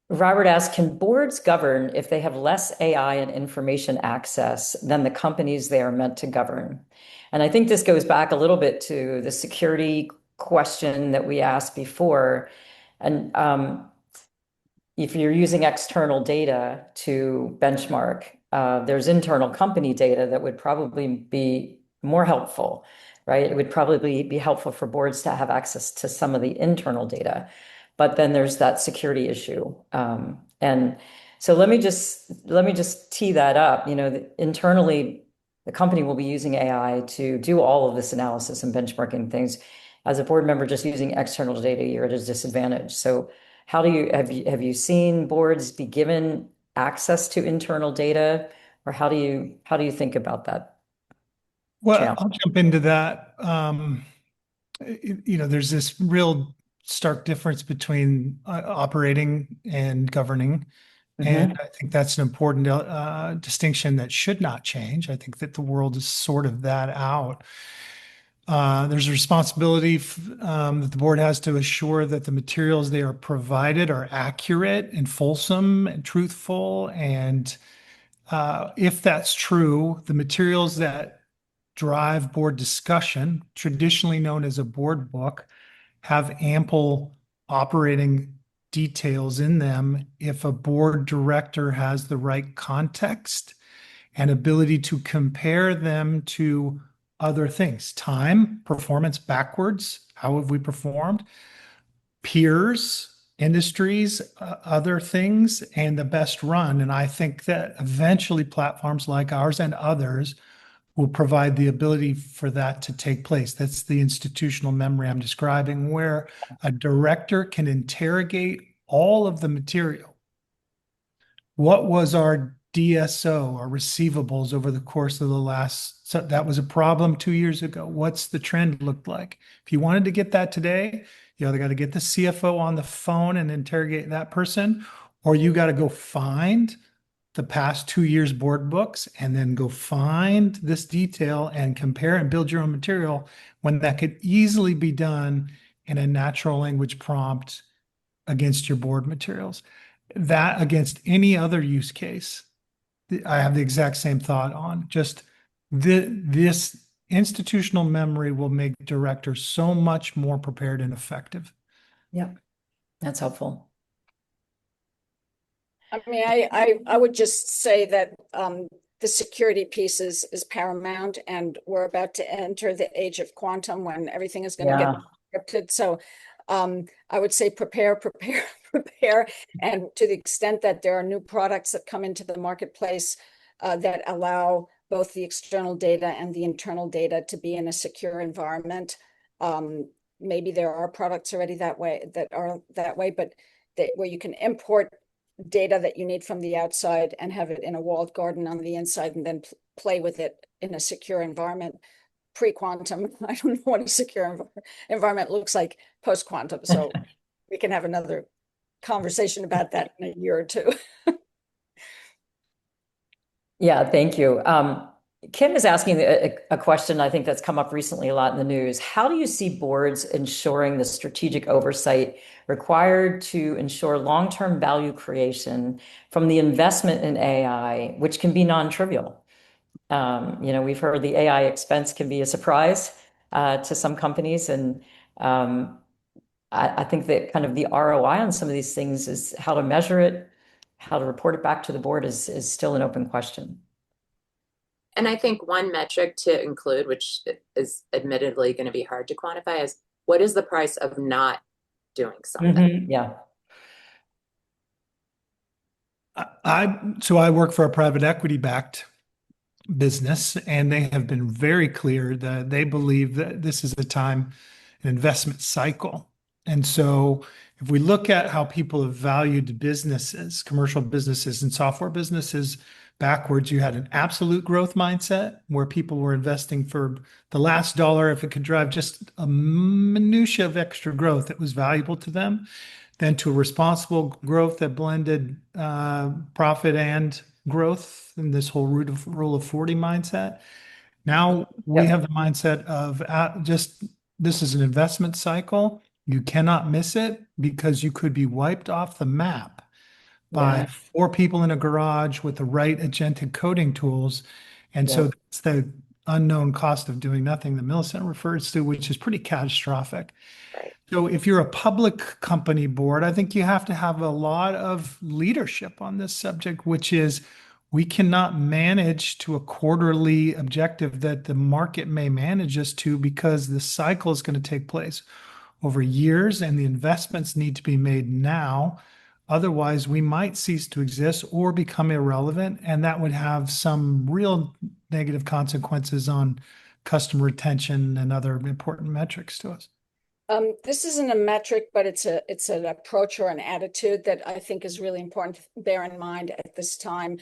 Robert asks, can boards govern if they have less AI and information access than the companies they are meant to govern? And I think this goes back a little bit to the security question that we asked before. And if you're using external data to benchmark, there's internal company data that would probably be more helpful, right? It would probably be helpful for boards to have access to some of the internal data. But then there's that security issue. And so let me just tee that up. Internally, the company will be using AI to do all of this analysis and benchmarking things. As a board member, just using external data, you're at a disadvantage. So how do you have you seen boards be given access to internal data, or how do you think about that Well, challenge? I'll jump into that. There's this real stark difference between operating and governing. And Hmm. I think that's an important distinction that should not change. I think that the world has sorted that out. There's a responsibility that the board has to assure that the materials they are provided are accurate and fulsome and truthful. And if that's true, the materials that drive board discussion, traditionally known as a board book, have ample operating details in them if a board director has the right context and ability to compare them to other things: time, performance backwards, how have we performed, peers, industries, other things, and the best run. And I think that eventually platforms like ours and others will provide the ability for that to take place. That's the institutional memory I'm describing, where a director can interrogate all of the material. What was our DSO, our receivables over the course of the last, so that was a problem 2 years ago. What's the trend looked like? If you wanted to get that today, you either got to get the CFO on the phone and interrogate that person, or you got to go find the past 2 years board books and then go find this detail and compare and build your own material, when that could easily be done in a natural language prompt against your board materials. That against any other use case, I have the exact same thought on. Just this institutional memory will make directors so much more prepared and effective. Yeah, that's helpful. I mean, I would just say that the security piece is paramount, and we're about to enter the age of quantum when everything is going to get Yeah. encrypted. So I would say prepare, prepare, prepare. And to the extent that there are new products that come into the marketplace that allow both the external data and the internal data to be in a secure environment, maybe there are products already that way, but where you can import data that you need from the outside and have it in a walled garden on the inside, and then play with it in a secure environment pre-quantum. I don't know what a secure environment looks like post-quantum, so we can have another conversation about that in a year or two. Yeah, thank you. Kim is asking a question I think that's come up recently a lot in the news. How do you see boards ensuring the strategic oversight required to ensure long-term value creation from the investment in AI, which can be non-trivial? We've heard the AI expense can be a surprise to some companies, and I think that kind of the ROI on some of these things is how to measure it, how to report it back to the board is still an open question. And I think one metric to include, which is admittedly going to be hard to quantify, is what is the price of not doing something? Yeah. So I work for a private equity backed business, and they have been very clear that they believe that this is a time, an investment cycle. And so if we look at how people have valued businesses, commercial businesses and software businesses backwards, you had an absolute growth mindset where people were investing for the last dollar. If it could drive just a minutia of extra growth, it was valuable to them. Then to a responsible growth that blended profit and growth, and this whole rule of 40 mindset. Now we Yep. have the mindset of just this is an investment cycle. You cannot miss it because you could be wiped off the map by Yeah. 4 people in a garage with the right agentic coding tools. And so Yeah. that's the unknown cost of doing nothing that Millicent refers to, which is pretty catastrophic. Right. So if you're a public company board, I think you have to have a lot of leadership on this subject, which is we cannot manage to a quarterly objective that the market may manage us to, because the cycle is going to take place over years and the investments need to be made now. Otherwise, we might cease to exist or become irrelevant, and that would have some real negative consequences on customer retention and other important metrics to us. This isn't a metric, but it's an approach or an attitude that I think is really important to bear in mind at this time.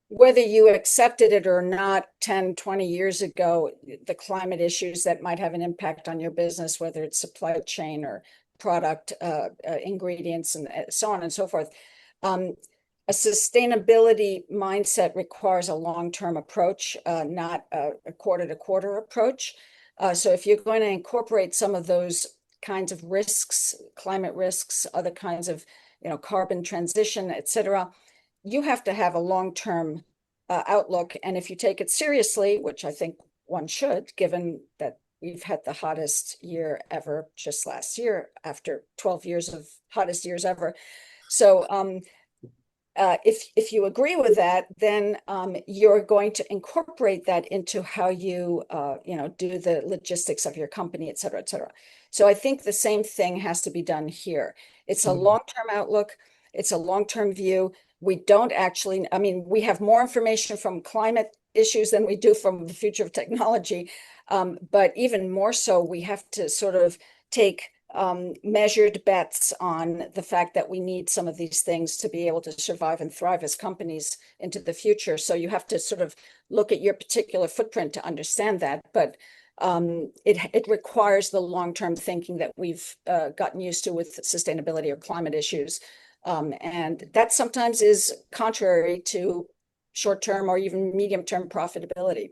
Whether you accepted it or not 10, 20 years ago, the climate issues that might have an impact on your business, whether it's supply chain or product ingredients and so on and so forth. A sustainability mindset requires a long-term approach, not a quarter-to-quarter approach. So if you're going to incorporate some of those kinds of risks, climate risks, other kinds of, carbon transition, et cetera, you have to have a long-term outlook. And if you take it seriously, which I think one should, given that we've had the hottest year ever just last year after 12 years of hottest years ever. So if you agree with that, then you're going to incorporate that into how you do the logistics of your company, et cetera, et cetera. So I think the same thing has to be done here. It's a long-term outlook. It's a long-term view. We don't actually, we have more information from climate issues than we do from the future of technology. But even more so, we have to sort of take measured bets on the fact that we need some of these things to be able to survive and thrive as companies into the future. So you have to sort of look at your particular footprint to understand that. But it requires the long-term thinking that we've gotten used to with sustainability or climate issues. And that sometimes is contrary to short-term or even medium-term profitability.